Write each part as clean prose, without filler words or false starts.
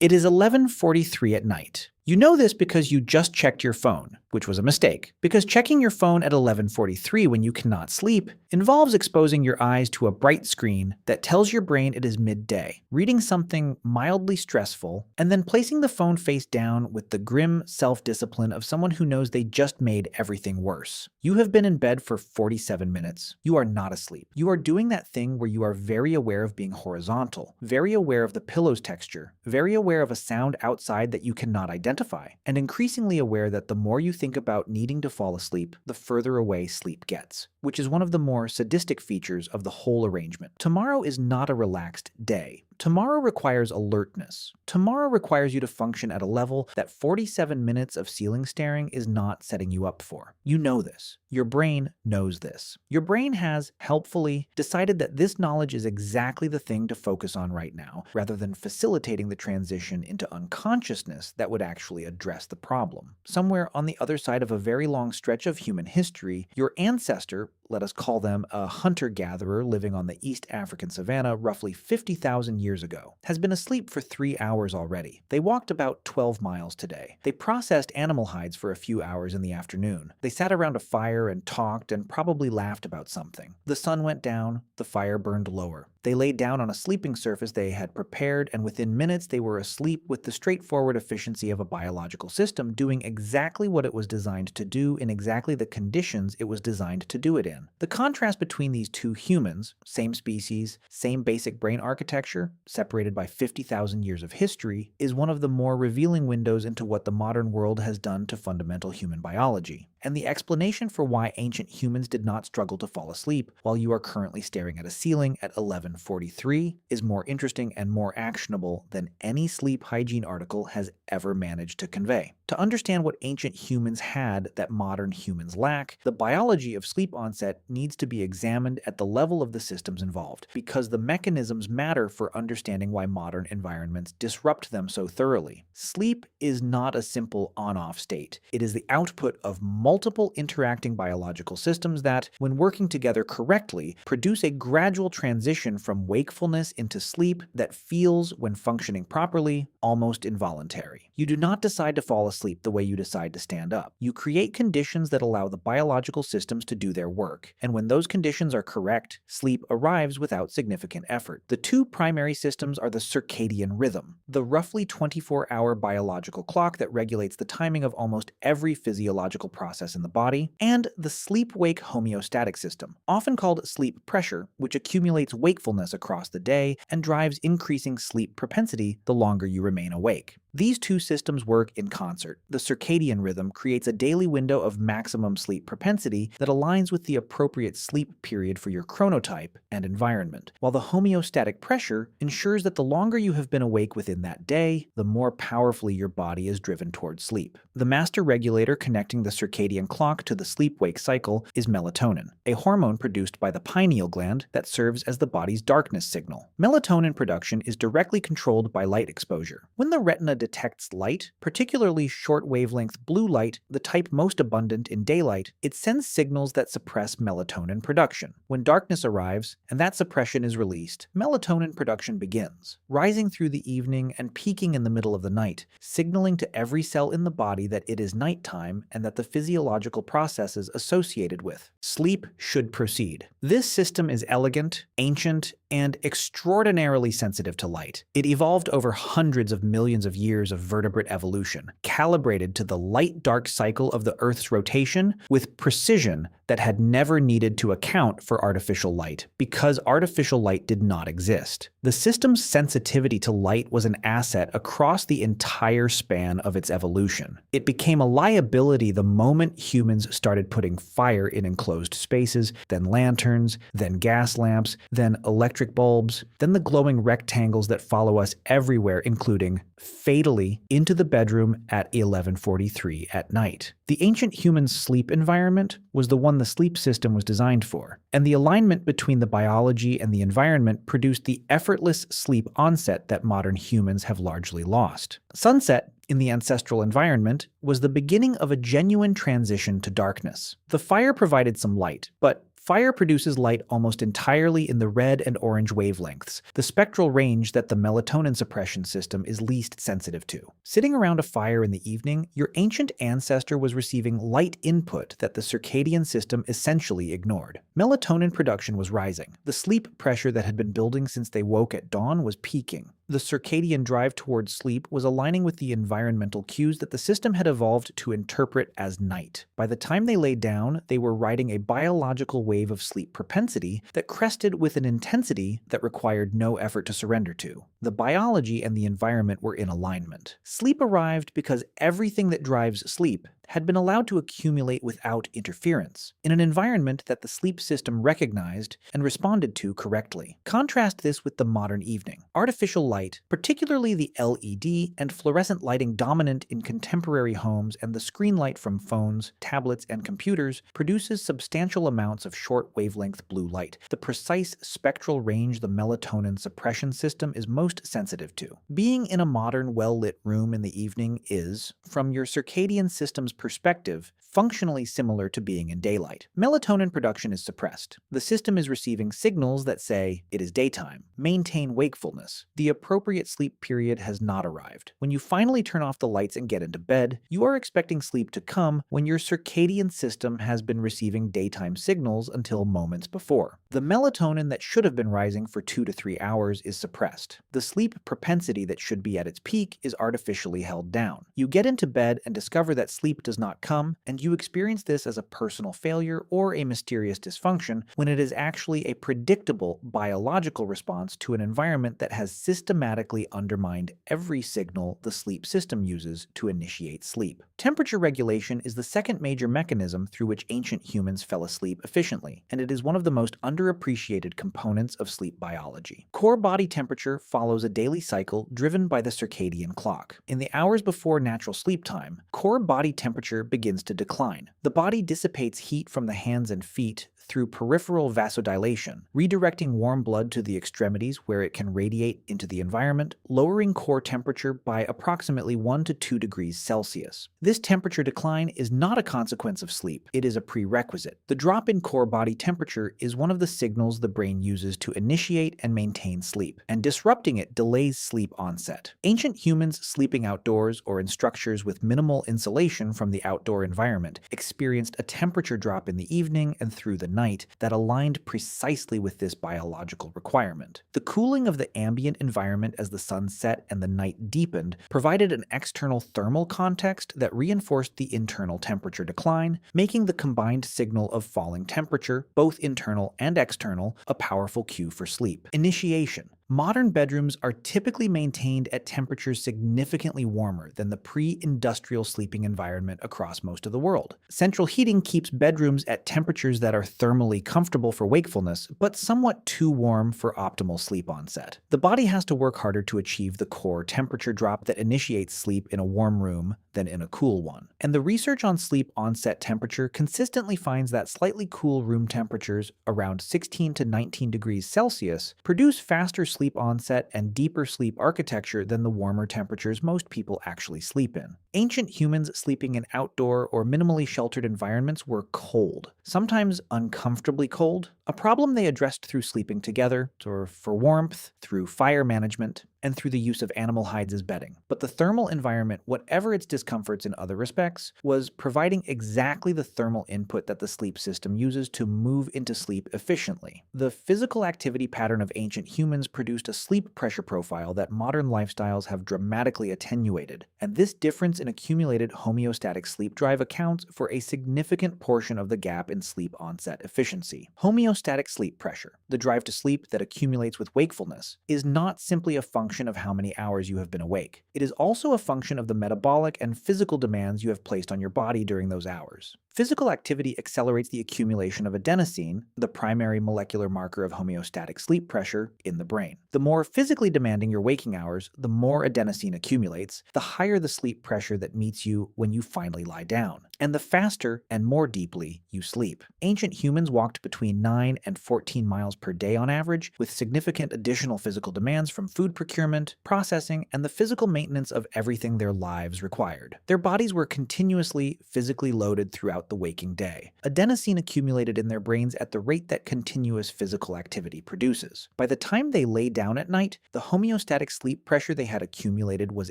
It is 11:43 at night. You know this because you just checked your phone, which was a mistake, because checking your phone at 11:43 when you cannot sleep involves exposing your eyes to a bright screen that tells your brain it is midday, reading something mildly stressful, and then placing the phone face down with the grim self-discipline of someone who knows they just made everything worse. You have been in bed for 47 minutes. You are not asleep. You are doing that thing where you are very aware of being horizontal, very aware of the pillow's texture, very aware of a sound outside that you cannot identify, and increasingly aware that the more you think about needing to fall asleep, the further away sleep gets, which is one of the more sadistic features of the whole arrangement. Tomorrow is not a relaxed day. Tomorrow requires alertness. Tomorrow requires you to function at a level that 47 minutes of ceiling staring is not setting you up for. You know this. Your brain knows this. Your brain has, helpfully, decided that this knowledge is exactly the thing to focus on right now, rather than facilitating the transition into unconsciousness that would actually address the problem. Somewhere on the other side of a very long stretch of human history, your ancestor, let us call them a hunter-gatherer living on the East African savanna roughly 50,000 years ago, has been asleep for 3 hours already. They walked about 12 miles today. They processed animal hides for a few hours in the afternoon. They sat around a fire and talked and probably laughed about something. The sun went down, the fire burned lower. They laid down on a sleeping surface they had prepared, and within minutes they were asleep with the straightforward efficiency of a biological system doing exactly what it was designed to do in exactly the conditions it was designed to do it in. The contrast between these two humans, same species, same basic brain architecture, separated by 50,000 years of history, is one of the more revealing windows into what the modern world has done to fundamental human biology, and the explanation for why ancient humans did not struggle to fall asleep while you are currently staring at a ceiling at 11:43 is more interesting and more actionable than any sleep hygiene article has ever managed to convey. To understand what ancient humans had that modern humans lack, the biology of sleep onset needs to be examined at the level of the systems involved, because the mechanisms matter for understanding why modern environments disrupt them so thoroughly. Sleep is not a simple on-off state. It is the output of multiple interacting biological systems that, when working together correctly, produce a gradual transition from wakefulness into sleep that feels, when functioning properly, almost involuntary. You do not decide to fall asleep the way you decide to stand up. You create conditions that allow the biological systems to do their work, and when those conditions are correct, sleep arrives without significant effort. The two primary systems are the circadian rhythm, the roughly 24-hour biological clock that regulates the timing of almost every physiological process in the body, and the sleep-wake homeostatic system, often called sleep pressure, which accumulates wakefulness across the day and drives increasing sleep propensity the longer you remain awake. These two systems work in concert. The circadian rhythm creates a daily window of maximum sleep propensity that aligns with the appropriate sleep period for your chronotype and environment, while the homeostatic pressure ensures that the longer you have been awake within that day, the more powerfully your body is driven towards sleep. The master regulator connecting the circadian clock to the sleep-wake cycle is melatonin, a hormone produced by the pineal gland that serves as the body's darkness signal. Melatonin production is directly controlled by light exposure. When the retina detects light, particularly short-wavelength blue light, the type most abundant in daylight, it sends signals that suppress melatonin production. When darkness arrives, and that suppression is released, melatonin production begins, rising through the evening and peaking in the middle of the night, signaling to every cell in the body that it is nighttime and that the physiological processes associated with sleep should proceed. This system is elegant, ancient, and extraordinarily sensitive to light. It evolved over hundreds of millions of years of vertebrate evolution, calibrated to the light-dark cycle of the Earth's rotation with precision that had never needed to account for artificial light, because artificial light did not exist. The system's sensitivity to light was an asset across the entire span of its evolution. It became a liability the moment humans started putting fire in enclosed spaces, then lanterns, then gas lamps, then electric bulbs, then the glowing rectangles that follow us everywhere, including, fatally, into the bedroom at 11:43 at night. The ancient human's sleep environment was the one the sleep system was designed for, and the alignment between the biology and the environment produced the effortless sleep onset that modern humans have largely lost. Sunset, in the ancestral environment, was the beginning of a genuine transition to darkness. The fire provided some light, but Fire produces light almost entirely in the red and orange wavelengths, the spectral range that the melatonin suppression system is least sensitive to. Sitting around a fire in the evening, your ancient ancestor was receiving light input that the circadian system essentially ignored. Melatonin production was rising. The sleep pressure that had been building since they woke at dawn was peaking. The circadian drive towards sleep was aligning with the environmental cues that the system had evolved to interpret as night. By the time they lay down, they were riding a biological wave of sleep propensity that crested with an intensity that required no effort to surrender to. The biology and the environment were in alignment. Sleep arrived because everything that drives sleep had been allowed to accumulate without interference, in an environment that the sleep system recognized and responded to correctly. Contrast this with the modern evening. Artificial light, particularly the LED and fluorescent lighting dominant in contemporary homes and the screen light from phones, tablets, and computers, produces substantial amounts of short wavelength blue light, the precise spectral range the melatonin suppression system is most sensitive to. Being in a modern, well-lit room in the evening is, from your circadian system's perspective, functionally similar to being in daylight. Melatonin production is suppressed. The system is receiving signals that say, it is daytime. Maintain wakefulness. The appropriate sleep period has not arrived. When you finally turn off the lights and get into bed, you are expecting sleep to come when your circadian system has been receiving daytime signals until moments before. The melatonin that should have been rising for 2 to 3 hours is suppressed. The sleep propensity that should be at its peak is artificially held down. You get into bed and discover that sleep does not come, and you experience this as a personal failure or a mysterious dysfunction when it is actually a predictable biological response to an environment that has systematically undermined every signal the sleep system uses to initiate sleep. Temperature regulation is the second major mechanism through which ancient humans fell asleep efficiently, and it is one of the most underappreciated components of sleep biology. Core body temperature follows a daily cycle driven by the circadian clock. In the hours before natural sleep time, core body temperature begins to decline. The body dissipates heat from the hands and feet through peripheral vasodilation, redirecting warm blood to the extremities where it can radiate into the environment, lowering core temperature by approximately 1 to 2 degrees Celsius. This temperature decline is not a consequence of sleep, it is a prerequisite. The drop in core body temperature is one of the signals the brain uses to initiate and maintain sleep, and disrupting it delays sleep onset. Ancient humans sleeping outdoors or in structures with minimal insulation from the outdoor environment experienced a temperature drop in the evening and through the night that aligned precisely with this biological requirement. The cooling of the ambient environment as the sun set and the night deepened provided an external thermal context that reinforced the internal temperature decline, making the combined signal of falling temperature, both internal and external, a powerful cue for sleep. Initiation. Modern bedrooms are typically maintained at temperatures significantly warmer than the pre-industrial sleeping environment across most of the world. Central heating keeps bedrooms at temperatures that are thermally comfortable for wakefulness, but somewhat too warm for optimal sleep onset. The body has to work harder to achieve the core temperature drop that initiates sleep in a warm room than in a cool one. And the research on sleep onset temperature consistently finds that slightly cool room temperatures, around 16 to 19 degrees Celsius, produce faster sleep onset and deeper sleep architecture than the warmer temperatures most people actually sleep in. Ancient humans sleeping in outdoor or minimally sheltered environments were cold, sometimes uncomfortably cold, a problem they addressed through sleeping together, or for warmth, through fire management, and through the use of animal hides as bedding. But the thermal environment, whatever its discomforts in other respects, was providing exactly the thermal input that the sleep system uses to move into sleep efficiently. The physical activity pattern of ancient humans produced a sleep pressure profile that modern lifestyles have dramatically attenuated, and this difference in accumulated homeostatic sleep drive accounts for a significant portion of the gap in sleep onset efficiency. Homeostatic sleep pressure, the drive to sleep that accumulates with wakefulness, is not simply a function of how many hours you have been awake. It is also a function of the metabolic and physical demands you have placed on your body during those hours. Physical activity accelerates the accumulation of adenosine, the primary molecular marker of homeostatic sleep pressure, in the brain. The more physically demanding your waking hours, the more adenosine accumulates, the higher the sleep pressure that meets you when you finally lie down. and the faster and more deeply you sleep. Ancient humans walked between 9 and 14 miles per day on average, with significant additional physical demands from food procurement, processing, and the physical maintenance of everything their lives required. Their bodies were continuously physically loaded throughout the waking day. Adenosine accumulated in their brains at the rate that continuous physical activity produces. By the time they lay down at night, the homeostatic sleep pressure they had accumulated was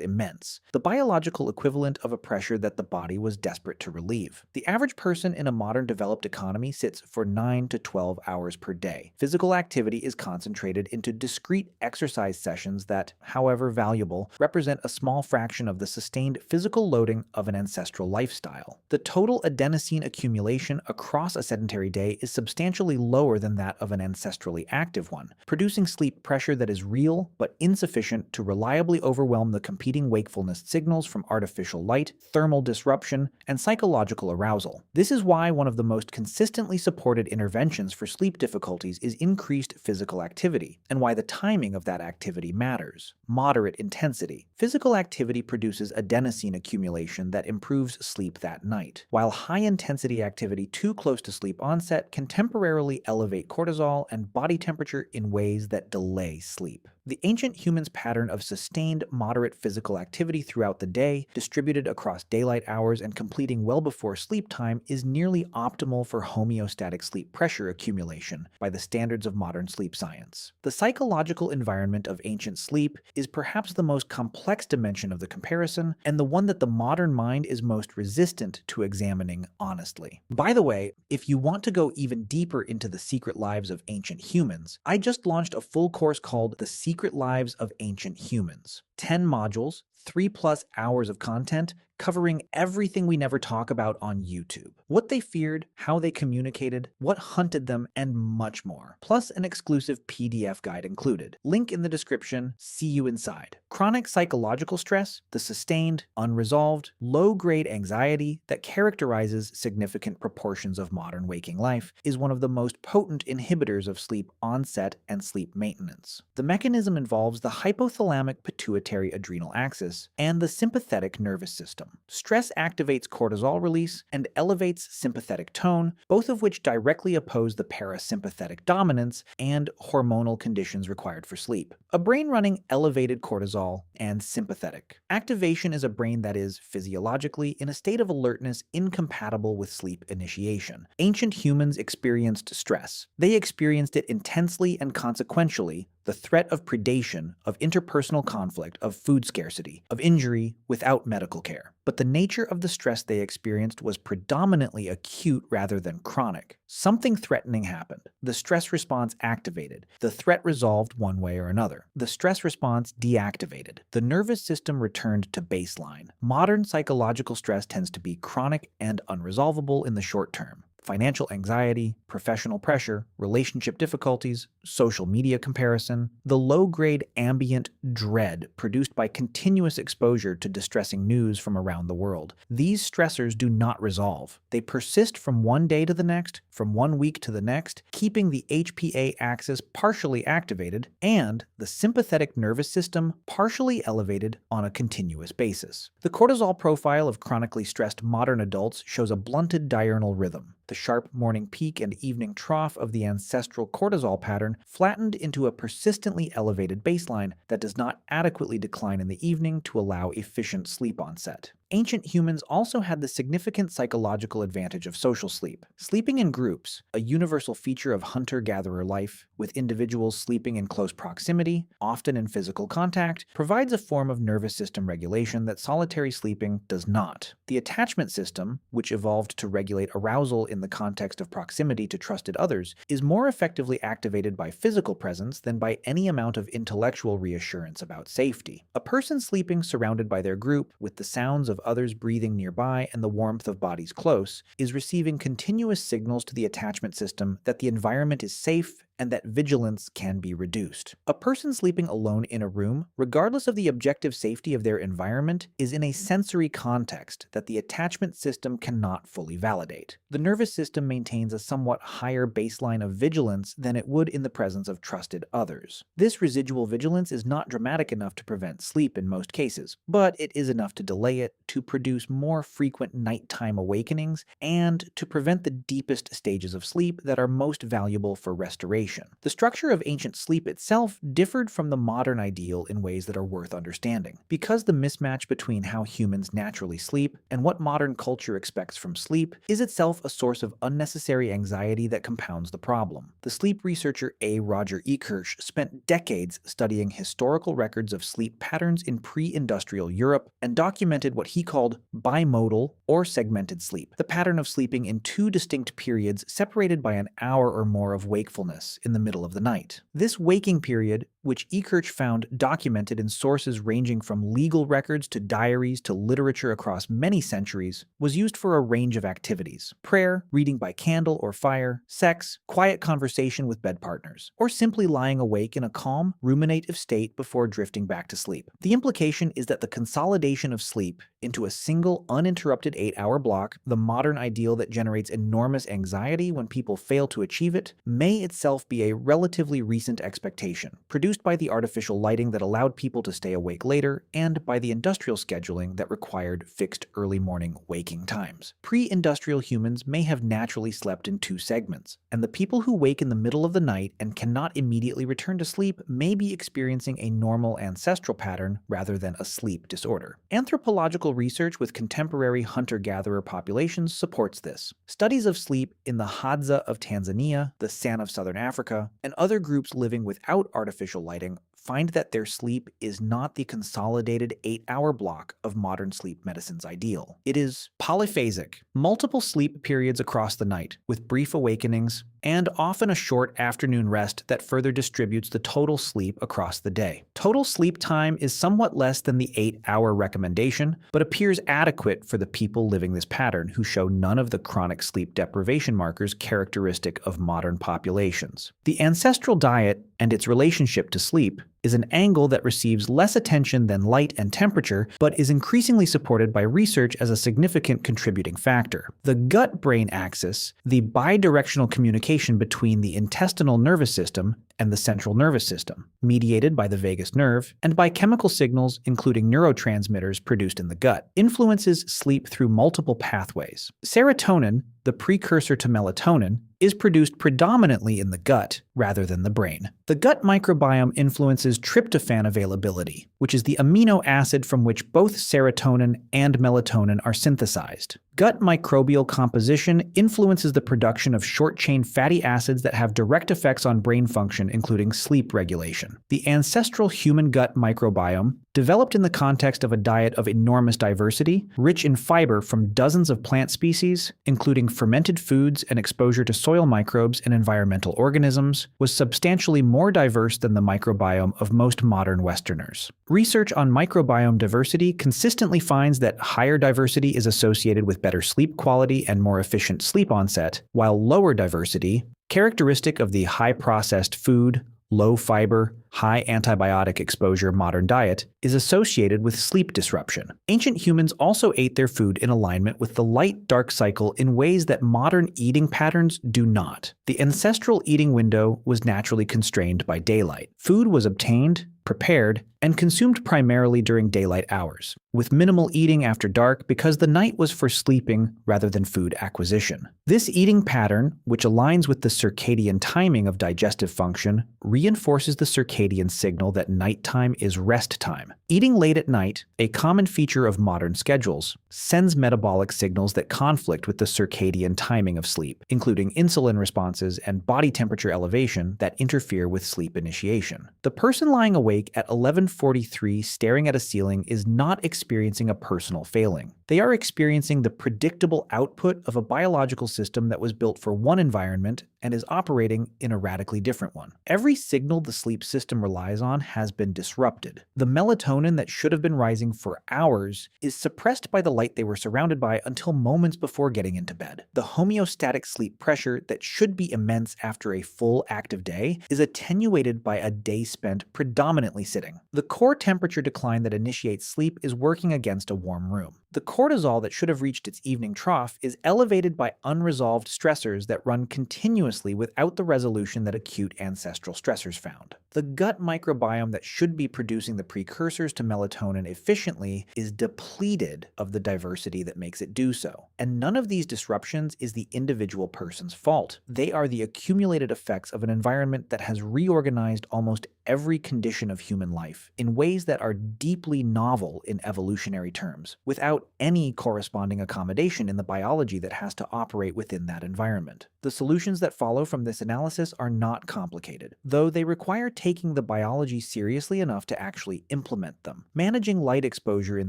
immense, the biological equivalent of a pressure that the body was desperate to relieve. The average person in a modern developed economy sits for 9 to 12 hours per day. Physical activity is concentrated into discrete exercise sessions that, however valuable, represent a small fraction of the sustained physical loading of an ancestral lifestyle. The total adenosine accumulation across a sedentary day is substantially lower than that of an ancestrally active one, producing sleep pressure that is real but insufficient to reliably overwhelm the competing wakefulness signals from artificial light, thermal disruption, and psychological arousal. This is why one of the most consistently supported interventions for sleep difficulties is increased physical activity, and why the timing of that activity matters. Moderate intensity. Physical activity produces adenosine accumulation that improves sleep that night, while high-intensity activity too close to sleep onset can temporarily elevate cortisol and body temperature in ways that delay sleep. The ancient humans' pattern of sustained, moderate physical activity throughout the day, distributed across daylight hours and completing well before sleep time, is nearly optimal for homeostatic sleep pressure accumulation by the standards of modern sleep science. The psychological environment of ancient sleep is perhaps the most complex dimension of the comparison, and the one that the modern mind is most resistant to examining honestly. By the way, if you want to go even deeper into the secret lives of ancient humans, I just launched a full course called The Secret Lives of Ancient Humans. 10 modules, 3+ hours of content, covering everything we never talk about on YouTube. What they feared, how they communicated, what hunted them, and much more. Plus an exclusive PDF guide included. Link in the description. See you inside. Chronic psychological stress, the sustained, unresolved, low-grade anxiety that characterizes significant proportions of modern waking life, is one of the most potent inhibitors of sleep onset and sleep maintenance. The mechanism involves the hypothalamic pituitary adrenal axis and the sympathetic nervous system. Stress activates cortisol release and elevates sympathetic tone, both of which directly oppose the parasympathetic dominance and hormonal conditions required for sleep. A brain running elevated cortisol and sympathetic activation is a brain that is physiologically in a state of alertness incompatible with sleep initiation. Ancient humans experienced stress. They experienced it intensely and consequentially, the threat of predation, of interpersonal conflict, of food scarcity, of injury without medical care. But the nature of the stress they experienced was predominantly acute rather than chronic. Something threatening happened. The stress response activated. The threat resolved one way or another. The stress response deactivated. The nervous system returned to baseline. Modern psychological stress tends to be chronic and unresolvable in the short term. Financial anxiety, professional pressure, relationship difficulties, social media comparison, the low-grade ambient dread produced by continuous exposure to distressing news from around the world. These stressors do not resolve. They persist from one day to the next, from one week to the next, keeping the HPA axis partially activated and the sympathetic nervous system partially elevated on a continuous basis. The cortisol profile of chronically stressed modern adults shows a blunted diurnal rhythm. The sharp morning peak and evening trough of the ancestral cortisol pattern flattened into a persistently elevated baseline that does not adequately decline in the evening to allow efficient sleep onset. Ancient humans also had the significant psychological advantage of social sleep. Sleeping in groups, a universal feature of hunter-gatherer life, with individuals sleeping in close proximity, often in physical contact, provides a form of nervous system regulation that solitary sleeping does not. The attachment system, which evolved to regulate arousal in the context of proximity to trusted others, is more effectively activated by physical presence than by any amount of intellectual reassurance about safety. A person sleeping surrounded by their group, with the sounds of others breathing nearby and the warmth of bodies close, is receiving continuous signals to the attachment system that the environment is safe and that vigilance can be reduced. A person sleeping alone in a room, regardless of the objective safety of their environment, is in a sensory context that the attachment system cannot fully validate. The nervous system maintains a somewhat higher baseline of vigilance than it would in the presence of trusted others. This residual vigilance is not dramatic enough to prevent sleep in most cases, but it is enough to delay it, to produce more frequent nighttime awakenings, and to prevent the deepest stages of sleep that are most valuable for restoration. The structure of ancient sleep itself differed from the modern ideal in ways that are worth understanding. Because the mismatch between how humans naturally sleep and what modern culture expects from sleep is itself a source of unnecessary anxiety that compounds the problem. The sleep researcher A. Roger Ekirch spent decades studying historical records of sleep patterns in pre-industrial Europe and documented what he called bimodal or segmented sleep, the pattern of sleeping in two distinct periods separated by an hour or more of wakefulness in the middle of the night. This waking period, which Ekirch found documented in sources ranging from legal records to diaries to literature across many centuries, was used for a range of activities: prayer, reading by candle or fire, sex, quiet conversation with bed partners, or simply lying awake in a calm, ruminative state before drifting back to sleep. The implication is that the consolidation of sleep into a single, uninterrupted 8-hour block, the modern ideal that generates enormous anxiety when people fail to achieve it, may itself be a relatively recent expectation, produced by the artificial lighting that allowed people to stay awake later, and by the industrial scheduling that required fixed early morning waking times. Pre-industrial humans may have naturally slept in two segments, and the people who wake in the middle of the night and cannot immediately return to sleep may be experiencing a normal ancestral pattern rather than a sleep disorder. Anthropological research with contemporary hunter-gatherer populations supports this. Studies of sleep in the Hadza of Tanzania, the San of Southern Africa, and other groups living without artificial lighting find that their sleep is not the consolidated 8-hour block of modern sleep medicine's ideal. It is polyphasic, multiple sleep periods across the night, with brief awakenings, and often a short afternoon rest that further distributes the total sleep across the day. Total sleep time is somewhat less than the 8-hour recommendation, but appears adequate for the people living this pattern who show none of the chronic sleep deprivation markers characteristic of modern populations. The ancestral diet and its relationship to sleep is an angle that receives less attention than light and temperature, but is increasingly supported by research as a significant contributing factor. The gut-brain axis, the bidirectional communication between the intestinal nervous system and the central nervous system, mediated by the vagus nerve, and by chemical signals including neurotransmitters produced in the gut, influences sleep through multiple pathways. Serotonin, the precursor to melatonin, is produced predominantly in the gut rather than the brain. The gut microbiome influences tryptophan availability, which is the amino acid from which both serotonin and melatonin are synthesized. Gut microbial composition influences the production of short-chain fatty acids that have direct effects on brain function, including sleep regulation. The ancestral human gut microbiome, developed in the context of a diet of enormous diversity, rich in fiber from dozens of plant species, including fermented foods and exposure to soil microbes and environmental organisms, was substantially more diverse than the microbiome of most modern Westerners. Research on microbiome diversity consistently finds that higher diversity is associated with better sleep quality and more efficient sleep onset, while lower diversity, characteristic of the high-processed food, low-fiber, high antibiotic exposure modern diet, is associated with sleep disruption. Ancient humans also ate their food in alignment with the light-dark cycle in ways that modern eating patterns do not. The ancestral eating window was naturally constrained by daylight. Food was obtained, prepared, and consumed primarily during daylight hours, with minimal eating after dark because the night was for sleeping rather than food acquisition. This eating pattern, which aligns with the circadian timing of digestive function, reinforces the circadian signal that nighttime is rest time. Eating late at night, a common feature of modern schedules, sends metabolic signals that conflict with the circadian timing of sleep, including insulin responses and body temperature elevation that interfere with sleep initiation. The person lying awake at 11 11:43 staring at a ceiling is not experiencing a personal failing. They are experiencing the predictable output of a biological system that was built for one environment and is operating in a radically different one. Every signal the sleep system relies on has been disrupted. The melatonin that should have been rising for hours is suppressed by the light they were surrounded by until moments before getting into bed. The homeostatic sleep pressure that should be immense after a full active day is attenuated by a day spent predominantly sitting. The core temperature decline that initiates sleep is working against a warm room. The cortisol that should have reached its evening trough is elevated by unresolved stressors that run continuously without the resolution that acute ancestral stressors found. The gut microbiome that should be producing the precursors to melatonin efficiently is depleted of the diversity that makes it do so. And none of these disruptions is the individual person's fault. They are the accumulated effects of an environment that has reorganized almost every condition of human life in ways that are deeply novel in evolutionary terms, without any corresponding accommodation in the biology that has to operate within that environment. The solutions that follow from this analysis are not complicated, though they require taking the biology seriously enough to actually implement them. Managing light exposure in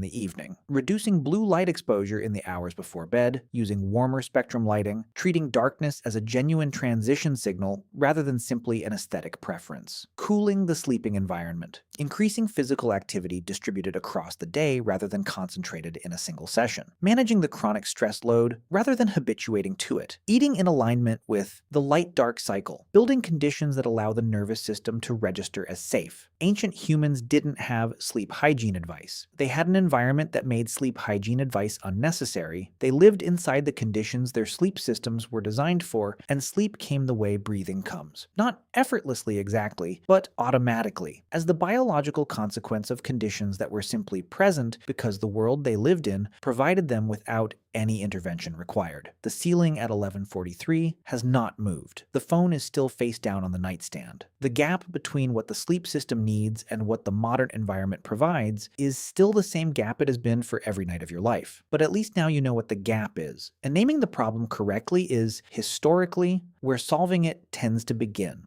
the evening, reducing blue light exposure in the hours before bed, using warmer spectrum lighting, treating darkness as a genuine transition signal rather than simply an aesthetic preference, cooling the sleeping environment, increasing physical activity distributed across the day rather than concentrated in a single session, managing the chronic stress load rather than habituating to it, eating in alignment with the light-dark cycle, building conditions that allow the nervous system to register as safe. Ancient humans didn't have sleep hygiene advice. They had an environment that made sleep hygiene advice unnecessary. They lived inside the conditions their sleep systems were designed for, and sleep came the way breathing comes. Not effortlessly exactly, but automatically, as the biological consequence of conditions that were simply present because the world they lived in provided them without any intervention required. The ceiling at 11:43 has not moved. The phone is still face down on the nightstand. The gap between what the sleep system needs and what the modern environment provides is still the same gap it has been for every night of your life. But at least now you know what the gap is. And naming the problem correctly is, historically, where solving it tends to begin.